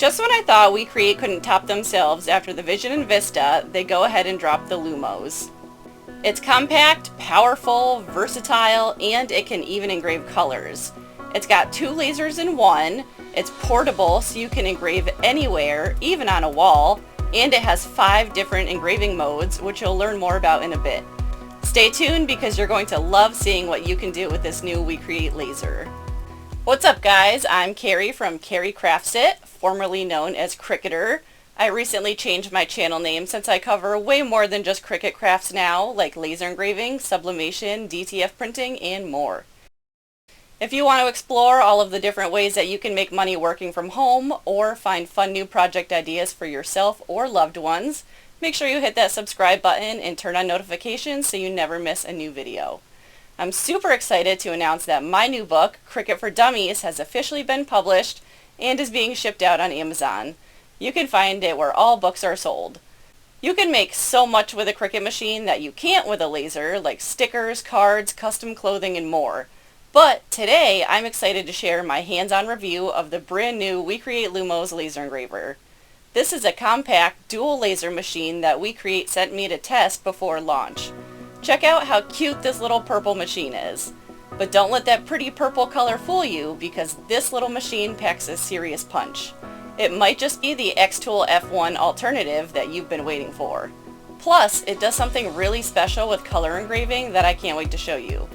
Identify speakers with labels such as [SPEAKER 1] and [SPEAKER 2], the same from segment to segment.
[SPEAKER 1] Just when I thought WeCreat couldn't top themselves after the Vision and Vista, they go ahead and drop the Lumos. It's compact, powerful, versatile, and it can even engrave colors. It's got 2 lasers in one, it's portable so you can engrave anywhere, even on a wall, and it has 5 different engraving modes, which you'll learn more about in a bit. Stay tuned because you're going to love seeing what you can do with this new WeCreat laser. What's up guys, I'm Kerri from Kerri Crafts It, formerly known as Cricketer. I recently changed my channel name since I cover way more than just Cricut crafts now, like laser engraving, sublimation, DTF printing, and more. If you want to explore all of the different ways that you can make money working from home or find fun new project ideas for yourself or loved ones, make sure you hit that subscribe button and turn on notifications so you never miss a new video. I'm super excited to announce that my new book, Cricut for Dummies, has officially been published and is being shipped out on Amazon. You can find it where all books are sold. You can make so much with a Cricut machine that you can't with a laser, like stickers, cards, custom clothing, and more. But today, I'm excited to share my hands-on review of the brand new WeCreat Lumos laser engraver. This is a compact dual laser machine that WeCreat sent me to test before launch. Check out how cute this little purple machine is. But don't let that pretty purple color fool you, because this little machine packs a serious punch. It might just be the xTool F1 alternative that you've been waiting for. Plus, it does something really special with color engraving that I can't wait to show you.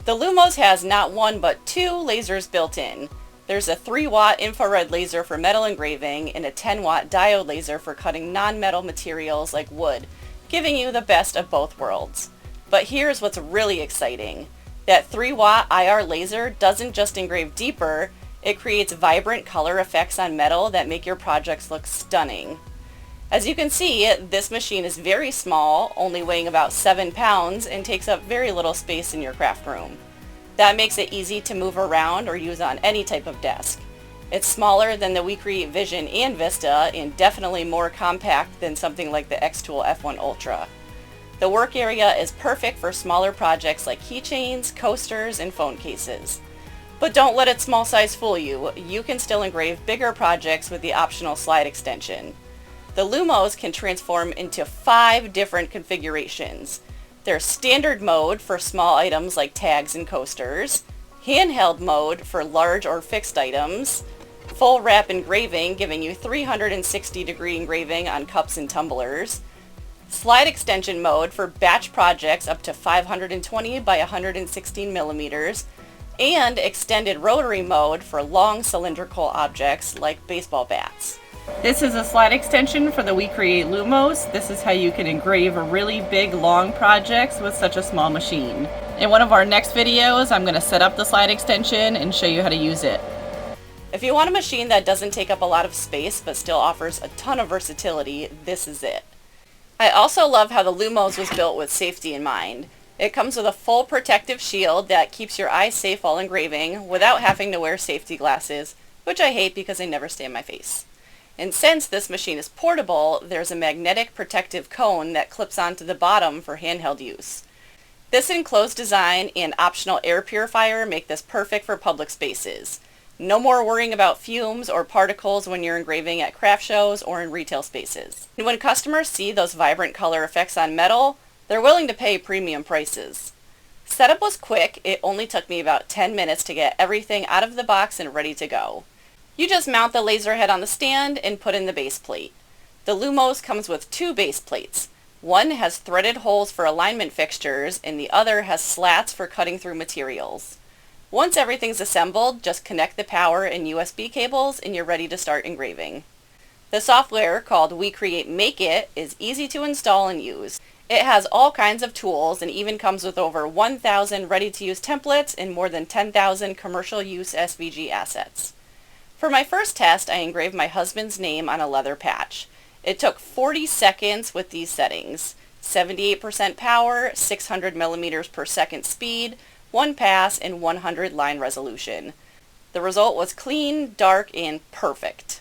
[SPEAKER 1] The Lumos has not 1 but 2 lasers built in. There's a 3-watt infrared laser for metal engraving and a 10-watt diode laser for cutting non-metal materials like wood, giving you the best of both worlds. But here's what's really exciting. That 3-watt IR laser doesn't just engrave deeper, it creates vibrant color effects on metal that make your projects look stunning. As you can see, this machine is very small, only weighing about 7 pounds, and takes up very little space in your craft room. That makes it easy to move around or use on any type of desk. It's smaller than the WeCreat Vision and Vista, and definitely more compact than something like the xTool F1 Ultra. The work area is perfect for smaller projects like keychains, coasters, and phone cases. But don't let its small size fool you. You can still engrave bigger projects with the optional slide extension. The Lumos can transform into 5 different configurations. There's standard mode for small items like tags and coasters, handheld mode for large or fixed items, full wrap engraving giving you 360-degree engraving on cups and tumblers, slide extension mode for batch projects up to 520 by 116 millimeters, and extended rotary mode for long cylindrical objects like baseball bats. This is a slide extension for the WeCreat Lumos. This is how you can engrave really big, long projects with such a small machine. In one of our next videos, I'm going to set up the slide extension and show you how to use it. If you want a machine that doesn't take up a lot of space but still offers a ton of versatility, this is it. I also love how the Lumos was built with safety in mind. It comes with a full protective shield that keeps your eyes safe while engraving without having to wear safety glasses, which I hate because they never stay in my face. And since this machine is portable, there's a magnetic protective cone that clips onto the bottom for handheld use. This enclosed design and optional air purifier make this perfect for public spaces. No more worrying about fumes or particles when you're engraving at craft shows or in retail spaces. And when customers see those vibrant color effects on metal, they're willing to pay premium prices. Setup was quick. It only took me about 10 minutes to get everything out of the box and ready to go. You just mount the laser head on the stand and put in the base plate. The Lumos comes with 2 base plates. One has threaded holes for alignment fixtures and the other has slats for cutting through materials. Once everything's assembled, just connect the power and USB cables and you're ready to start engraving. The software, called WeCreat Make It, is easy to install and use. It has all kinds of tools and even comes with over 1,000 ready-to-use templates and more than 10,000 commercial-use SVG assets. For my first test, I engraved my husband's name on a leather patch. It took 40 seconds with these settings: 78% power, 600 millimeters per second speed, 1 pass, and 100 line resolution. The result was clean, dark, and perfect.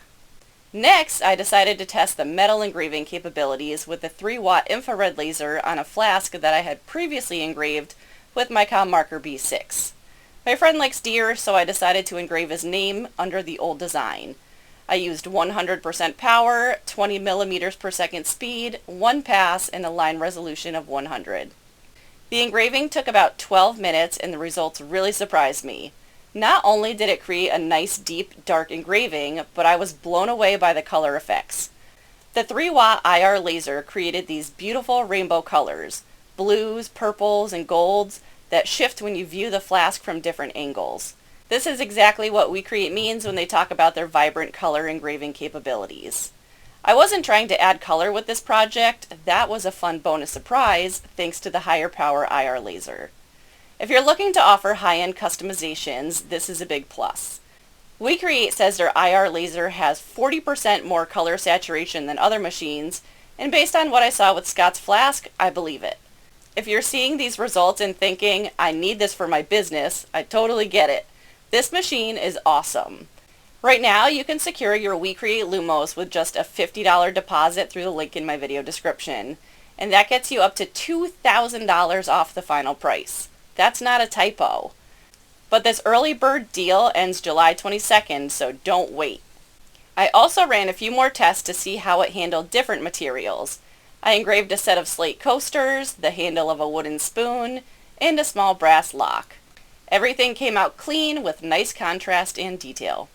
[SPEAKER 1] Next, I decided to test the metal engraving capabilities with the 3-watt infrared laser on a flask that I had previously engraved with my Com Marker B6. My friend likes deer, so I decided to engrave his name under the old design. I used 100% power, 20 millimeters per second speed, 1 pass, and a line resolution of 100. The engraving took about 12 minutes and the results really surprised me. Not only did it create a nice deep dark engraving, but I was blown away by the color effects. The 3-watt IR laser created these beautiful rainbow colors, blues, purples, and golds that shift when you view the flask from different angles. This is exactly what WeCreat means when they talk about their vibrant color engraving capabilities. I wasn't trying to add color with this project, that was a fun bonus surprise thanks to the higher power IR laser. If you're looking to offer high-end customizations, this is a big plus. WeCreat says their IR laser has 40% more color saturation than other machines, and based on what I saw with Scott's flask, I believe it. If you're seeing these results and thinking, I need this for my business, I totally get it. This machine is awesome. Right now, you can secure your WeCreat Lumos with just a $50 deposit through the link in my video description, and that gets you up to $2,000 off the final price. That's not a typo. But this early bird deal ends July 22nd, so don't wait. I also ran a few more tests to see how it handled different materials. I engraved a set of slate coasters, the handle of a wooden spoon, and a small brass lock. Everything came out clean with nice contrast and detail.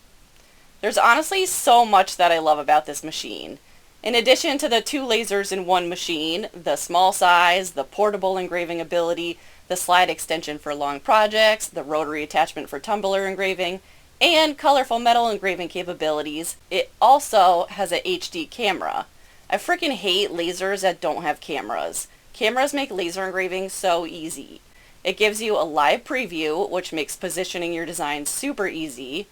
[SPEAKER 1] There's honestly so much that I love about this machine. In addition to the 2 lasers in one machine, the small size, the portable engraving ability, the slide extension for long projects, the rotary attachment for tumbler engraving, and colorful metal engraving capabilities, it also has a HD camera. I freaking hate lasers that don't have cameras. Cameras make laser engraving so easy. It gives you a live preview, which makes positioning your design super easy.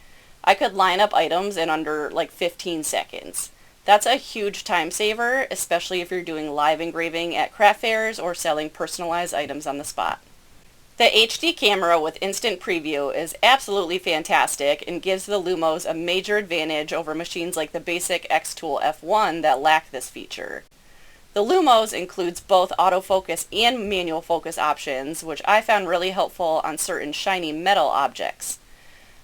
[SPEAKER 1] I could line up items in under like 15 seconds. That's a huge time saver, especially if you're doing live engraving at craft fairs or selling personalized items on the spot. The HD camera with instant preview is absolutely fantastic and gives the Lumos a major advantage over machines like the basic xTool F1 that lack this feature. The Lumos includes both autofocus and manual focus options, which I found really helpful on certain shiny metal objects.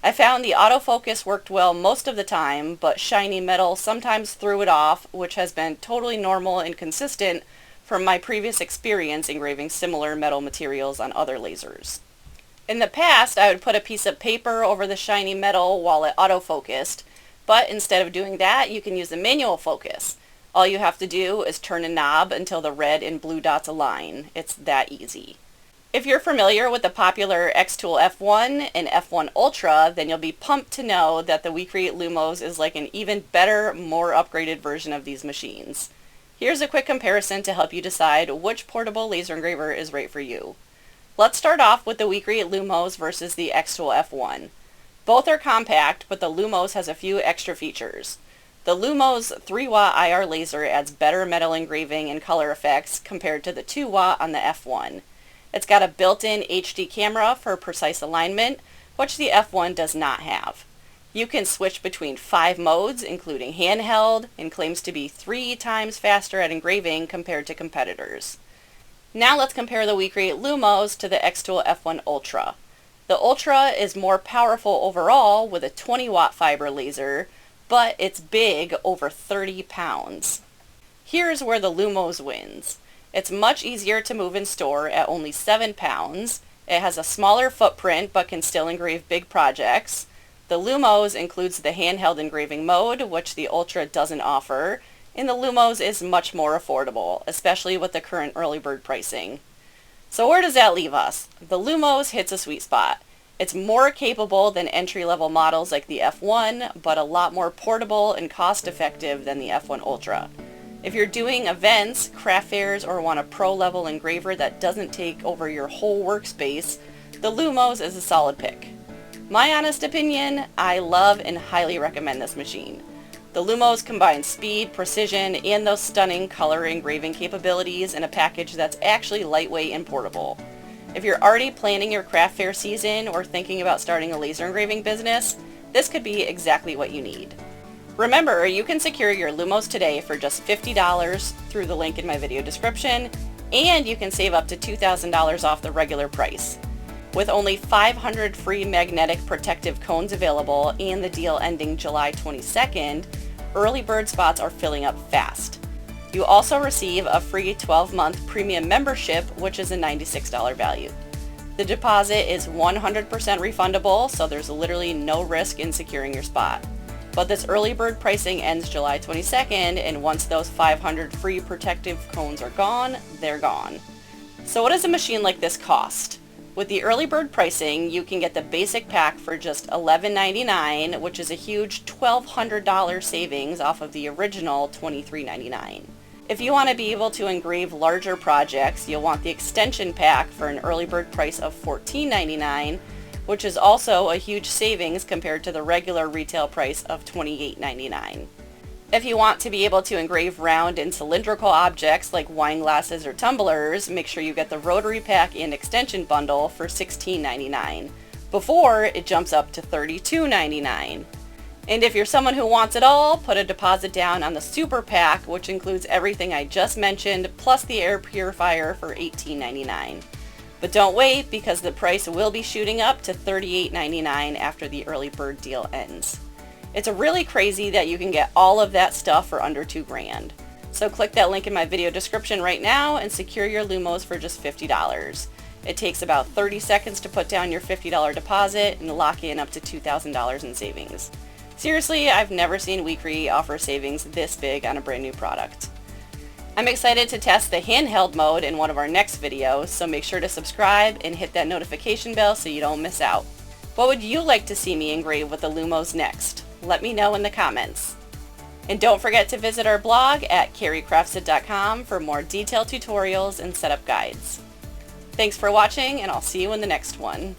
[SPEAKER 1] I found the autofocus worked well most of the time, but shiny metal sometimes threw it off, which has been totally normal and consistent from my previous experience engraving similar metal materials on other lasers. In the past, I would put a piece of paper over the shiny metal while it autofocused, but instead of doing that, you can use the manual focus. All you have to do is turn a knob until the red and blue dots align. It's that easy. If you're familiar with the popular xTool F1 and F1 Ultra, then you'll be pumped to know that the WeCreat Lumos is like an even better, more upgraded version of these machines. Here's a quick comparison to help you decide which portable laser engraver is right for you. Let's start off with the WeCreat Lumos versus the xTool F1. Both are compact, but the Lumos has a few extra features. The Lumos 3-watt IR laser adds better metal engraving and color effects compared to the 2-watt on the F1. It's got a built-in HD camera for precise alignment, which the F1 does not have. You can switch between 5 modes, including handheld, and claims to be 3 times faster at engraving compared to competitors. Now let's compare the WeCreat Lumos to the xTool F1 Ultra. The Ultra is more powerful overall with a 20-watt fiber laser, but it's big, over 30 pounds. Here's where the Lumos wins. It's much easier to move and store at only 7 pounds. It has a smaller footprint but can still engrave big projects. The Lumos includes the handheld engraving mode, which the Ultra doesn't offer, and the Lumos is much more affordable, especially with the current early bird pricing. So where does that leave us? The Lumos hits a sweet spot. It's more capable than entry-level models like the F1, but a lot more portable and cost-effective than the F1 Ultra. If you're doing events, craft fairs, or want a pro-level engraver that doesn't take over your whole workspace, the Lumos is a solid pick. My honest opinion, I love and highly recommend this machine. The Lumos combine speed, precision, and those stunning color engraving capabilities in a package that's actually lightweight and portable. If you're already planning your craft fair season or thinking about starting a laser engraving business, this could be exactly what you need. Remember, you can secure your Lumos today for just $50 through the link in my video description, and you can save up to $2,000 off the regular price. With only 500 free magnetic protective cones available and the deal ending July 22nd, early bird spots are filling up fast. You also receive a free 12-month premium membership, which is a $96 value. The deposit is 100% refundable, so there's literally no risk in securing your spot. But this early bird pricing ends July 22nd, and once those 500 free protective cones are gone, they're gone. So what does a machine like this cost? With the early bird pricing, you can get the basic pack for just $11.99, which is a huge $1,200 savings off of the original $23.99. If you want to be able to engrave larger projects, you'll want the extension pack for an early bird price of $14.99, which is also a huge savings compared to the regular retail price of $28.99. If you want to be able to engrave round and cylindrical objects like wine glasses or tumblers, make sure you get the Rotary pack and extension bundle for $16.99. Before, it jumps up to $32.99. And if you're someone who wants it all, put a deposit down on the Super Pack, which includes everything I just mentioned, plus the air purifier for $18.99. But don't wait, because the price will be shooting up to $38.99 after the early bird deal ends. It's really crazy that you can get all of that stuff for under $2,000. So click that link in my video description right now and secure your Lumos for just $50. It takes about 30 seconds to put down your $50 deposit and lock in up to $2,000 in savings. Seriously, I've never seen WeCreat offer savings this big on a brand new product. I'm excited to test the handheld mode in one of our next videos, so make sure to subscribe and hit that notification bell so you don't miss out. What would you like to see me engrave with the Lumos next? Let me know in the comments. And don't forget to visit our blog at kerricraftsit.com for more detailed tutorials and setup guides. Thanks for watching, and I'll see you in the next one.